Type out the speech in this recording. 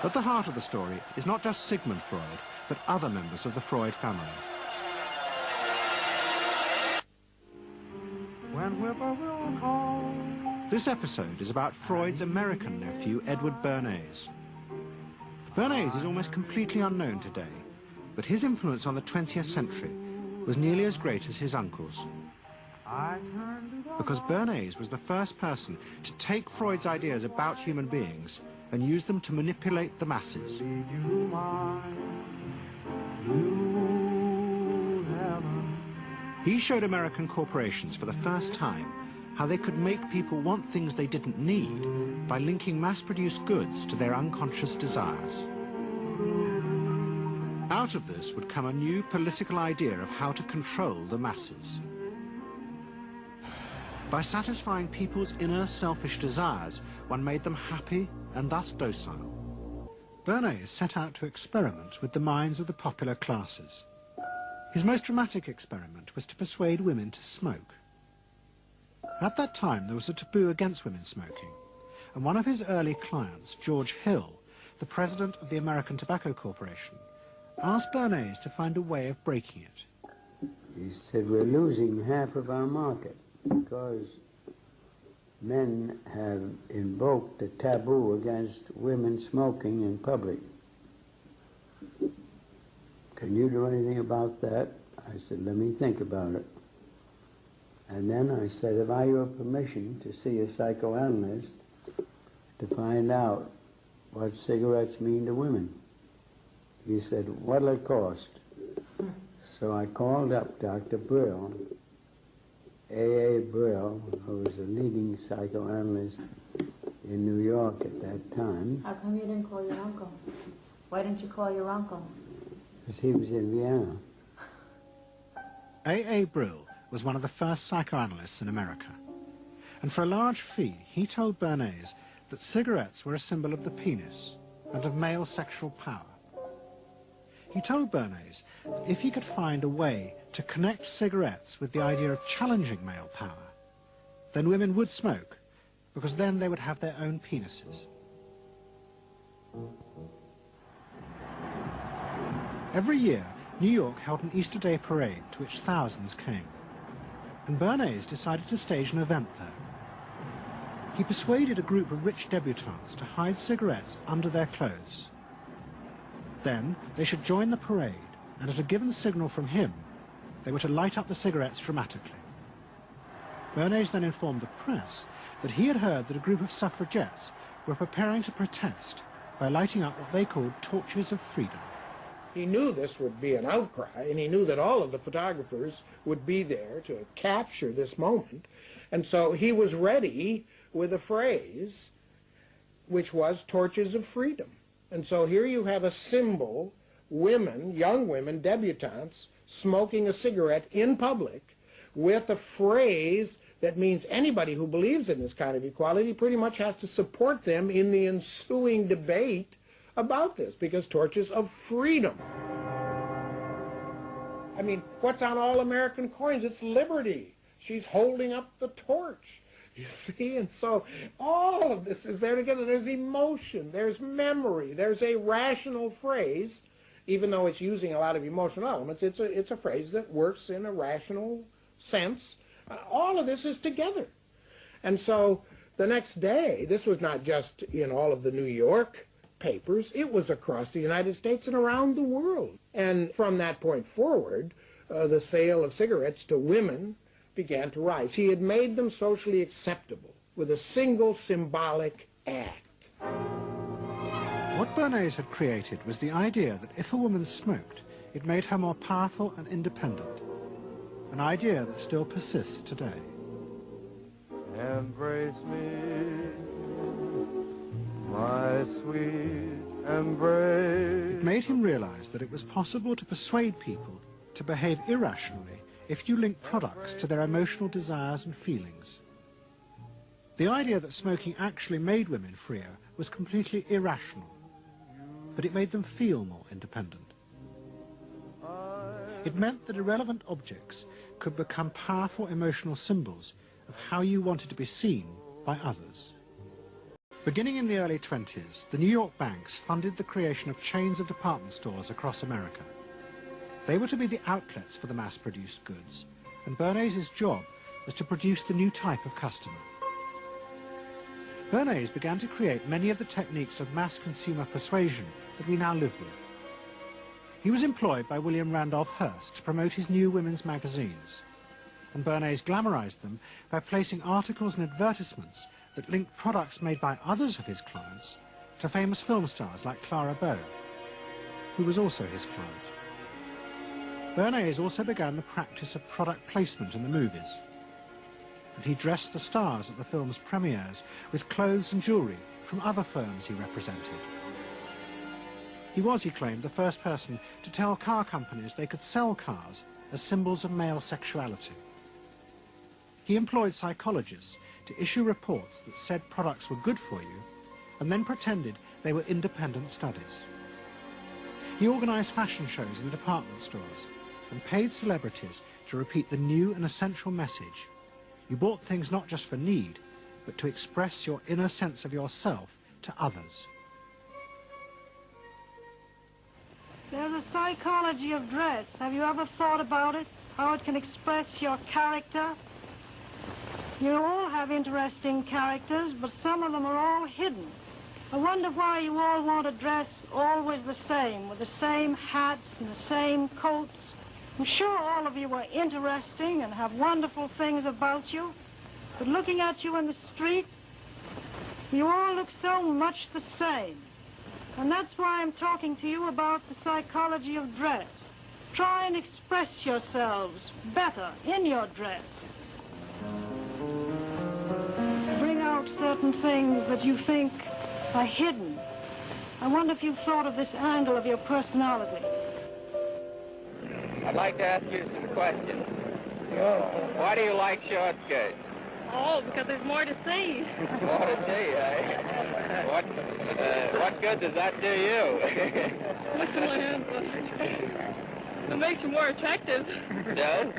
At the heart of the story is not just Sigmund Freud, but other members of the Freud family. This episode is about Freud's American nephew, Edward Bernays. Bernays is almost completely unknown today, but his influence on the 20th century was nearly as great as his uncle's. Because Bernays was the first person to take Freud's ideas about human beings and use them to manipulate the masses. He showed American corporations for the first time how they could make people want things they didn't need by linking mass-produced goods to their unconscious desires. Out of this would come a new political idea of how to control the masses. By satisfying people's inner selfish desires, one made them happy and thus docile. Bernays set out to experiment with the minds of the popular classes. His most dramatic experiment was to persuade women to smoke. At that time, there was a taboo against women smoking, and one of his early clients, George Hill, the president of the American Tobacco Corporation, asked Bernays to find a way of breaking it. He said, we're losing half of our market because men have invoked a taboo against women smoking in public. Can you do anything about that? I said, let me think about it. And then I said, have I your permission to see a psychoanalyst to find out what cigarettes mean to women? He said, what'll it cost? So I called up Dr. Brill, A.A. Brill, who was a leading psychoanalyst in New York at that time. How come you didn't call your uncle? Why didn't you call your uncle? Because he was in Vienna. A.A. Brill was one of the first psychoanalysts in America. And for a large fee, he told Bernays that cigarettes were a symbol of the penis and of male sexual power. He told Bernays that if he could find a way to connect cigarettes with the idea of challenging male power, then women would smoke, because then they would have their own penises. Every year, New York held an Easter Day parade to which thousands came. And Bernays decided to stage an event there. He persuaded a group of rich debutantes to hide cigarettes under their clothes. Then they should join the parade, and at a given signal from him, they were to light up the cigarettes dramatically. Bernays then informed the press that he had heard that a group of suffragettes were preparing to protest by lighting up what they called torches of freedom. He knew this would be an outcry, and he knew that all of the photographers would be there to capture this moment. And so he was ready with a phrase which was torches of freedom. And so here you have a symbol, women, young women, debutantes, smoking a cigarette in public with a phrase that means anybody who believes in this kind of equality pretty much has to support them in the ensuing debate about this, because torches of freedom. I mean, what's on all American coins? It's liberty. She's holding up the torch, you see? And so all of this is there together. There's emotion, there's memory, there's a rational phrase, even though it's using a lot of emotional elements. It's a phrase that works in a rational sense. All of this is together. And so the next day, this was not just in all of the New York papers, it was across the United States and around the world. And from that point forward, the sale of cigarettes to women began to rise. He had made them socially acceptable with a single symbolic act. What Bernays had created was the idea that if a woman smoked, it made her more powerful and independent, an idea that still persists today. Embrace me, my sweet embrace. It made him realize that it was possible to persuade people to behave irrationally if you link products to their emotional desires and feelings. The idea that smoking actually made women freer was completely irrational, but it made them feel more independent. It meant that irrelevant objects could become powerful emotional symbols of how you wanted to be seen by others. Beginning in the early 20s, the New York banks funded the creation of chains of department stores across America. They were to be the outlets for the mass-produced goods, and Bernays' job was to produce the new type of customer. Bernays began to create many of the techniques of mass consumer persuasion that we now live with. He was employed by William Randolph Hearst to promote his new women's magazines, and Bernays glamorized them by placing articles and advertisements that linked products made by others of his clients to famous film stars like Clara Bow, who was also his client. Bernays also began the practice of product placement in the movies, and he dressed the stars at the film's premieres with clothes and jewellery from other firms he represented. He was, he claimed, the first person to tell car companies they could sell cars as symbols of male sexuality. He employed psychologists to issue reports that said products were good for you and then pretended they were independent studies. He organised fashion shows in department stores and paid celebrities to repeat the new and essential message: you bought things not just for need, but to express your inner sense of yourself to others. There's a psychology of dress. Have you ever thought about it? How it can express your character? You all have interesting characters, but some of them are all hidden. I wonder why you all want to dress always the same, with the same hats and the same coats. I'm sure all of you are interesting and have wonderful things about you, but looking at you in the street, you all look so much the same. And that's why I'm talking to you about the psychology of dress. Try and express yourselves better in your dress. Bring out certain things that you think are hidden. I wonder if you've thought of this angle of your personality. I'd like to ask you some questions. Why do you like short skirts? Oh, because there's more to see. More to see, eh? What good does that do you? Looks in my hands. It makes you more attractive. No?